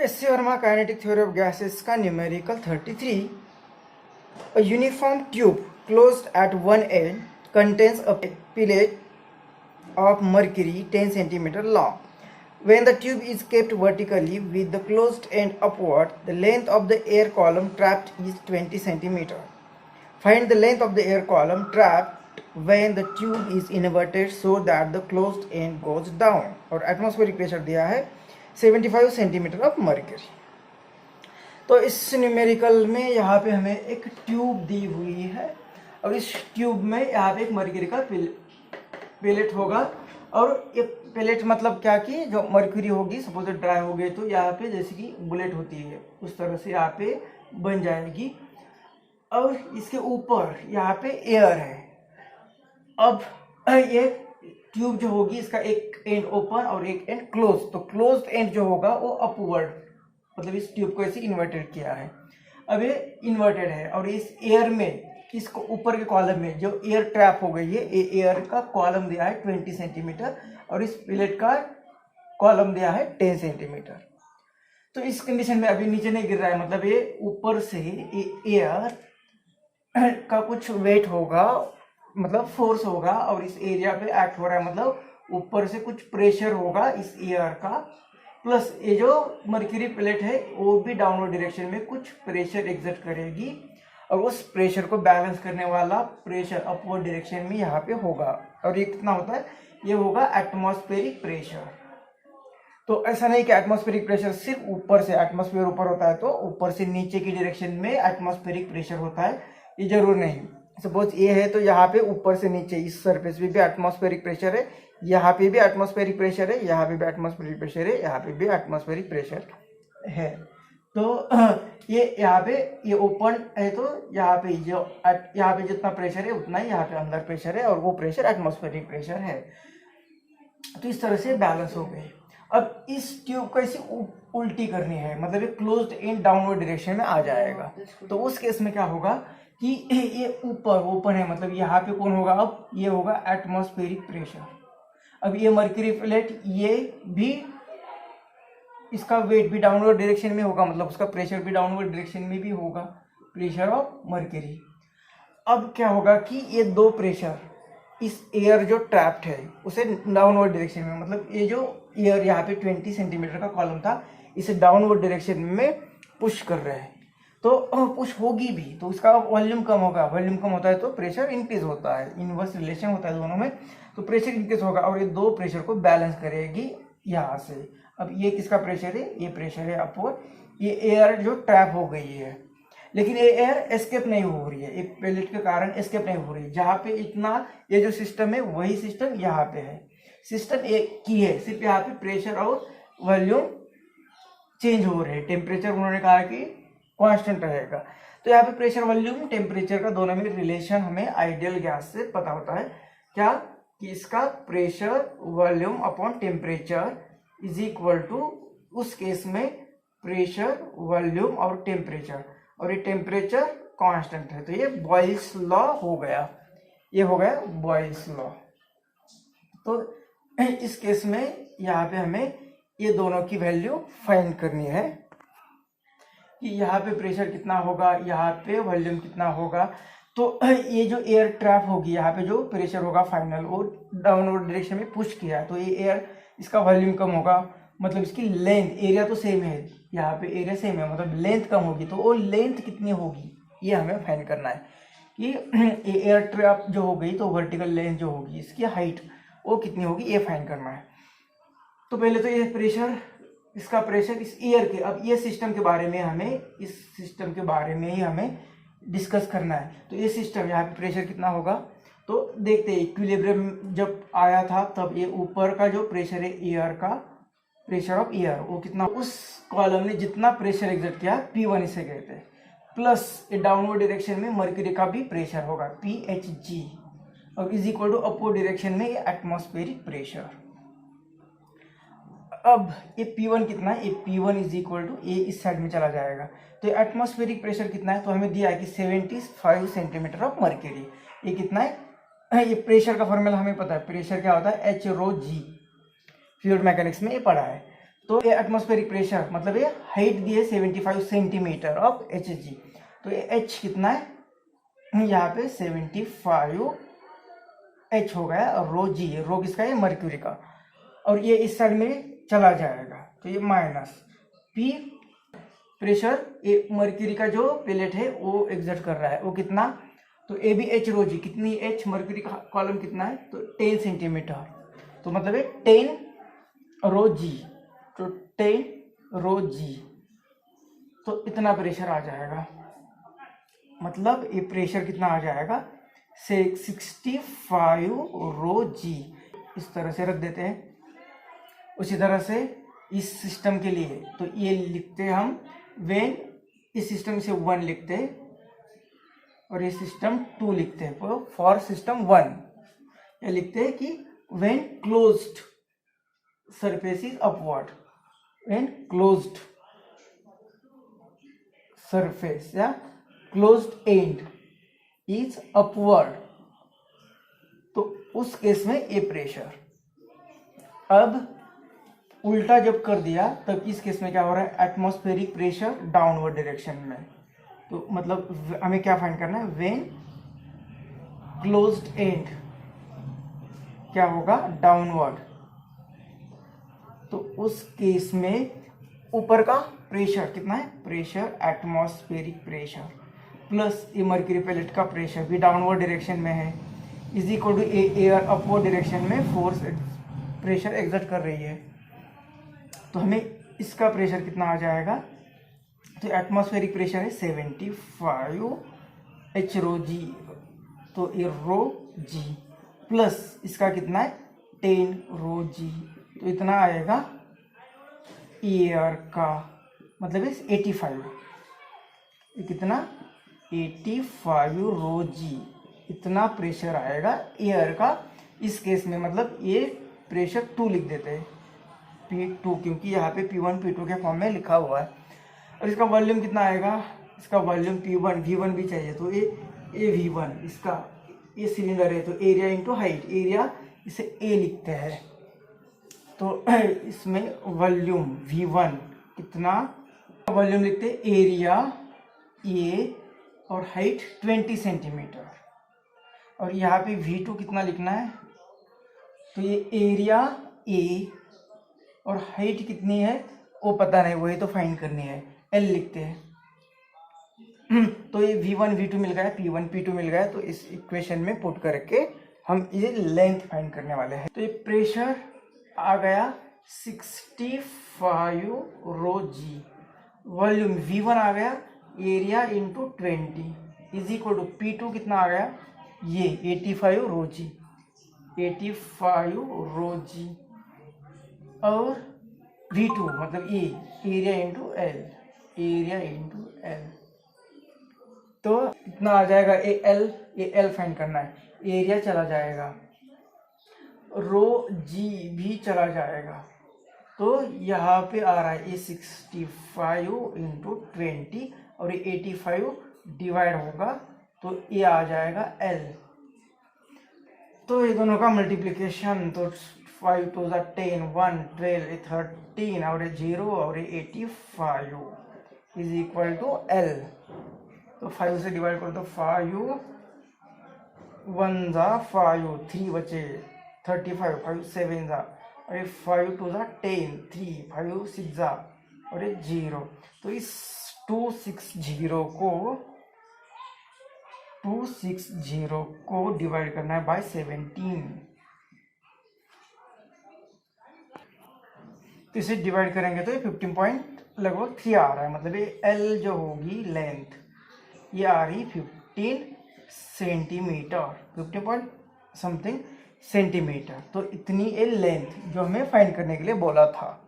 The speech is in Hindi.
S. Thermokinetic theory of gases का numerical 33. A uniform tube closed at one end contains a pellet of mercury 10 centimeter long. When the tube is kept vertically with the closed end upward, the length of the air column trapped is 20 centimeter. Find the length of the air column trapped when the tube is inverted so that the closed end goes down. और atmospheric pressure दिया है 75 सेंटीमीटर ऑफ मर्क्यूरी। तो इस न्यूमेरिकल में यहाँ पे हमें एक ट्यूब दी हुई है और इस ट्यूब में यहाँ पे एक मर्क्यूरी का पेलेट होगा। और ये पेलेट मतलब क्या कि जो मर्क्यूरी होगी सपोज ड्राई हो गई तो यहाँ पे जैसे कि बुलेट होती है उस तरह से यहाँ पे बन जाएगी। और इसके ऊपर यहाँ पे एयर है। अब ये ट्यूब जो होगी इसका एक एंड ओपन और एक एंड क्लोज, तो क्लोज्ड एंड जो होगा वो अपवर्ड, मतलब इस ट्यूब को ऐसे इन्वर्टेड किया है। अब ये इन्वर्टेड है और इस एयर में इसको ऊपर के कॉलम में जो एयर ट्रैप हो गई है, ये एयर का कॉलम दिया है 20 सेंटीमीटर और इस प्लेट का कॉलम दिया है 10 सेंटीमीटर। तो इस कंडीशन में अभी नीचे नहीं गिर रहा है, मतलब ये ऊपर से एयर का कुछ वेट होगा, मतलब फोर्स होगा और इस एरिया पे एक्ट हो रहा है, मतलब ऊपर से कुछ प्रेशर होगा इस एयर का, प्लस ये जो मर्क्यूरी प्लेट है वो भी डाउनवर्ड डायरेक्शन में कुछ प्रेशर एग्जर्ट करेगी और उस प्रेशर को बैलेंस करने वाला प्रेशर अपवर्ड डायरेक्शन में यहाँ पे होगा। और ये कितना होता है, ये होगा एटमॉस्फेरिक प्रेशर। तो ऐसा नहीं कि एटमॉस्फेरिक प्रेशर सिर्फ ऊपर से, एटमॉस्फेयर ऊपर होता है तो ऊपर से नीचे की डायरेक्शन में एटमॉस्फेरिक प्रेशर होता है, ये जरूर नहीं। सपोज ये है तो यहाँ पे ऊपर से नीचे इस सरफेस पे भी एटमॉस्फेरिक प्रेशर है, यहाँ पे भी एटमॉस्फेरिक प्रेशर है, यहाँ पे भी एटमॉस्फेरिक प्रेशर है, यहाँ पे भी एटमॉस्फेरिक प्रेशर है। तो ये यहाँ पे ये ओपन है तो यहाँ पे यहाँ पे जितना प्रेशर है उतना ही यहाँ पे अंदर प्रेशर है और वो प्रेशर एटमॉस्फेरिक प्रेशर है। तो इस तरह से बैलेंस हो गए। अब इस ट्यूब को ऐसे उल्टी करनी है, मतलब ये क्लोज्ड इन डाउनवर्ड डायरेक्शन में आ जाएगा। तो उस केस में क्या होगा कि ये ऊपर ओपन है, मतलब यहाँ पे कौन होगा, अब ये होगा एटमॉस्फेरिक प्रेशर। अब ये मर्क्यूरी प्लेट ये भी इसका वेट भी डाउनवर्ड डायरेक्शन में होगा, मतलब उसका प्रेशर भी डाउनवर्ड डायरेक्शन में भी होगा, प्रेशर ऑफ मर्क्यूरी। अब क्या होगा कि ये दो प्रेशर इस एयर जो ट्रैप्ड है उसे डाउनवर्ड डायरेक्शन में, मतलब ये जो एयर यहाँ पे 20 सेंटीमीटर का कॉलम था इसे डाउनवर्ड डायरेक्शन में पुश कर रहे हैं। तो पुश होगी भी तो उसका वॉल्यूम कम होगा, वॉल्यूम कम होता है तो प्रेशर इंक्रीज होता है, इनवर्स रिलेशन होता है दोनों में, तो प्रेशर इंक्रीज होगा और ये दो प्रेशर को बैलेंस करेगी यहाँ से। अब ये किसका प्रेशर है, ये प्रेशर है अपवर्ड, ये एयर जो ट्रैप हो गई है, लेकिन ये एयर एस्केप नहीं हो रही है, ये प्लेट के कारण एस्केप नहीं हो रही है। जहाँ पे इतना ये जो सिस्टम है वही सिस्टम यहाँ पे है, सिस्टम एक की है, सिर्फ यहाँ पे प्रेशर और वॉल्यूम चेंज हो रहे हैं। टेम्परेचर उन्होंने कहा कि कांस्टेंट रहेगा। तो यहाँ पे प्रेशर वॉल्यूम टेम्परेचर का दोनों में रिलेशन हमें आइडियल गैस से पता होता है, क्या कि इसका pressure volume upon temperature is equal to, उस केस में प्रेशर वॉल्यूम और टेम्परेचर, और ये टेम्परेचर कांस्टेंट है, तो ये बॉयल्स लॉ हो गया, ये हो गया बॉयल्स लॉ। तो इस केस में यहाँ पे हमें ये दोनों की वैल्यू फाइंड करनी है कि यहाँ पे प्रेशर कितना होगा, यहाँ पे वॉल्यूम कितना होगा। तो ये जो एयर ट्रैप होगी यहाँ पे जो प्रेशर होगा फाइनल वो डाउनवर्ड डायरेक्शन में पुश किया है, तो ये एयर इसका वॉल्यूम कम होगा, मतलब इसकी लेंथ, एरिया तो सेम है, यहाँ पे एरिया सेम है, मतलब लेंथ कम होगी, तो वो लेंथ कितनी होगी ये हमें फाइंड करना है कि एयर ट्रैप जो हो गई तो वर्टिकल लेंथ जो होगी इसकी हाइट वो कितनी होगी ये फाइंड करना है। तो पहले तो ये प्रेशर, इसका प्रेशर इस एयर के, अब ये सिस्टम के बारे में हमें, इस सिस्टम के बारे में ही हमें डिस्कस करना है। तो ये सिस्टम यहाँ पे प्रेशर कितना होगा, तो देखते हैं इक्विलिब्रियम जब आया था तब ये ऊपर का जो प्रेशर है एयर का, प्रेशर ऑफ एयर वो कितना, उस कॉलम ने जितना प्रेशर एग्जर्ट किया P1 इसे कहते हैं, प्लस ये डाउनवर्ड डायरेक्शन में मर्क्यूरी का भी प्रेशर होगा PHG और is equal to upward direction में ये एटमॉस्फेरिक प्रेशर। अब ये P1 कितना है, ये P1 इज इक्वल टू ये इस साइड में चला जाएगा, तो ये एटमॉस्फेरिक प्रेशर कितना है, तो हमें दिया है कि 75 सेंटीमीटर ऑफ मर्क्यूरी। ये कितना है, ये प्रेशर का फॉर्मूला हमें पता है, प्रेशर क्या होता है H ρg, फ्लूइड मैकेनिक्स में ये पढ़ा है। तो ये एटमॉस्फेरिक प्रेशर मतलब ये हाइट दी है 75 सेंटीमीटर ऑफ HG। तो ये H कितना है यहाँ पे 75 H हो गया, और रो G, रो किसका है मर्क्यूरी का, और ये इस साइड में चला जाएगा तो ये माइनस P प्रेशर ये मर्क्यूरी का जो प्लेट है वो एग्जर्ट कर रहा है, वो कितना, तो ए बी एच रो जी, कितनी H मर्क्यूरी का कॉलम कितना है तो 10 सेंटीमीटर, तो मतलब है 10 रो जी, तो 10 रो जी, तो इतना प्रेशर आ जाएगा। मतलब ये प्रेशर कितना आ जाएगा 65 रो जी, इस तरह से रख देते हैं। उसी तरह से इस सिस्टम के लिए तो ये लिखते हैं हम व्हेन, इस सिस्टम से 1 लिखते हैं और ये सिस्टम 2 लिखते हैं। तो फॉर सिस्टम 1 ये लिखते हैं कि when closed surface is upward, when closed surface या क्लोज्ड एंड इज अपवर्ड, तो उस केस में ये प्रेशर। अब उल्टा जब कर दिया तब इस केस में क्या हो रहा है, एटमॉस्फेरिक प्रेशर डाउनवर्ड डायरेक्शन में। तो मतलब हमें क्या फाइंड करना है, व्हेन क्लोज्ड एंड क्या होगा डाउनवर्ड, तो उस केस में ऊपर का प्रेशर कितना है, प्रेशर एटमॉस्फेरिक प्रेशर प्लस ये मर्क्यूरी प्लेट का प्रेशर भी डाउनवर्ड डायरेक्शन में है, is equal to air upward direction में फोर्स प्रेशर एग्जर्ट कर रही है। तो हमें इसका प्रेशर कितना आ जाएगा, तो एटमॉस्फेरिक प्रेशर है 75 H रो जी, तो ये रो जी प्लस इसका कितना है 10 रो जी, तो इतना आएगा एयर का, मतलब इस 85, ये कितना 85 रो जी, इतना प्रेशर आएगा एयर का इस केस में। मतलब ये प्रेशर 2 लिख देते हैं P2, क्योंकि यहाँ पे P1 P2 के फॉर्म में लिखा हुआ है। और इसका वॉल्यूम कितना आएगा, इसका वॉल्यूम P1 V1 भी चाहिए, तो ये V1 इसका ये सिलेंडर है, तो एरिया इंटू हाइट, एरिया इसे A लिखते हैं, तो इसमें वॉल्यूम V1 कितना, वॉल्यूम लिखते हैं एरिया A और हाइट 20 सेंटीमीटर, और यहाँ पे V2 कितना लिखना है, तो ये एरिया A और हाइट कितनी है वो पता नहीं, वही तो फाइंड करनी है, L लिखते हैं। तो ये V1 V2 मिल गया, P1 P2 मिल गया, तो इस इक्वेशन में पुट करके हम ये लेंथ फाइंड करने वाले हैं। तो ये प्रेशर आ गया 65 रो जी, वॉल्यूम V1 आ गया, area into 20 is equal to P2 कितना आ गया, ये 85 रो जी, 85 रो जी, और V2 मतलब E, area into L, area into L, तो इतना आ जाएगा। ये एल फाइंड करना है, एरिया चला जाएगा, रो जी भी चला जाएगा, तो यहाँ पे आ रहा है ये 65 इंटू 20 और ये 85 डिवाइड होगा, तो ये आ जाएगा एल। तो ये दोनों का मल्टीप्लिकेशन, तो 5 2 10, 1 12, 13 और 0 और 85 इज इक्वल टू एल। तो 5 से डिवाइड करो तो 5 1 जा 5, 3 बचे 35, 5 7 जा, और 5 2 10, 3 5 6 जा और 0। तो इस 260 को डिवाइड करना है बाय 17, तो इसे डिवाइड करेंगे तो ये 15 पॉइंट लगभग 3 आ रहा है। मतलब ये एल जो होगी लेंथ ये आ रही 15 सेंटीमीटर, 15 पॉइंट समथिंग सेंटीमीटर। तो इतनी ये लेंथ जो हमें फाइंड करने के लिए बोला था।